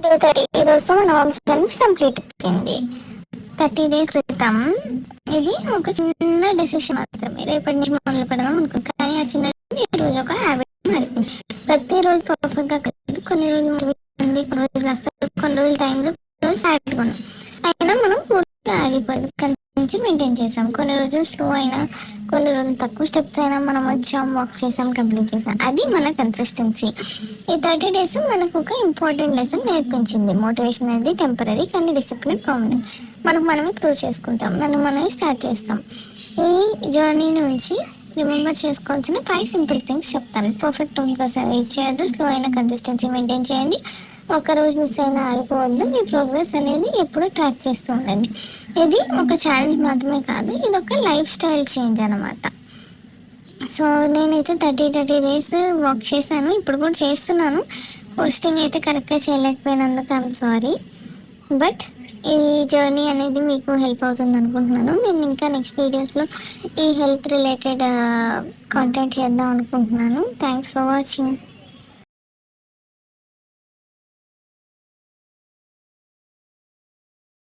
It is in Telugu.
డే 30 ఈ రోజుతో మన వర్క్ ఛాలెంజ్ కంప్లీట్ అయిపోయింది. 30 డేస్ క్రితం ఇది ఒక చిన్న డెసిషన్ మాత్రమే, రేపటి నుంచి మొదలు పెడదాం అనుకున్నాను. కానీ ఆ చిన్న ఈ రోజు ఒక హ్యాబిట్ మారిపోయింది. ప్రతిరోజు పర్ఫెక్ట్ గా కాదు, కొన్ని రోజులు కొన్ని రోజులు అసలు, కొన్ని రోజులు టైంలో, రోజు సాటిగా ఉన్నాం. అయినా మనం పూర్తిగా ఆగిపోలేదు, కన్సిస్టెన్సీ మెయింటైన్ చేసాం. కొన్ని రోజులు స్లో అయినా, కొన్ని రోజులు తక్కువ స్టెప్స్ అయినా మనం వచ్చాం, వాక్ చేసాం, కంప్లీట్ చేసాం. అది మన కన్సిస్టెన్సీ. ఈ 30 డేస్ మనకు ఒక ఇంపార్టెంట్ లెసన్ నేర్పించింది. మోటివేషన్ అనేది టెంపరీ, కానీ డిసిప్లిన్ పర్మనెంట్. మనమే ప్రూవ్ చేసుకుంటాం, మనమే స్టార్ట్ చేస్తాం. ఈ జర్నీ నుంచి రిమెంబర్ చేసుకోవాల్సిన 5 సింపుల్ థింగ్స్ చెప్తాను. పర్ఫెక్ట్ టైం కోసం వెయిట్ చేయొద్దు, స్లో అయిన కన్సిస్టెన్సీ మెయింటైన్ చేయండి, ఒక్కరోజు మిస్ అయినా ఆగిపోవద్దు, మీ ప్రోగ్రెస్ అనేది ఎప్పుడు ట్రాక్ చేస్తూ ఉండండి. ఇది ఒక ఛాలెంజ్ మాత్రమే కాదు, ఇది ఒక లైఫ్ స్టైల్ చేంజ్ అనమాట. సో నేనైతే 30 డేస్ వాక్ చేశాను, ఇప్పుడు కూడా చేస్తున్నాను. పోస్టింగ్ అయితే కరెక్ట్గా చేయలేకపోయినందుకు ఐఎమ్ సారీ. బట్ ఈ జర్నీ అనేది మీకు హెల్ప్ అవుతుంది అనుకుంటున్నాను. నేను ఇంకా నెక్స్ట్ వీడియోస్లో ఈ హెల్త్ రిలేటెడ్ కాంటెంట్ చేద్దాం అనుకుంటున్నాను. Thanks for watching.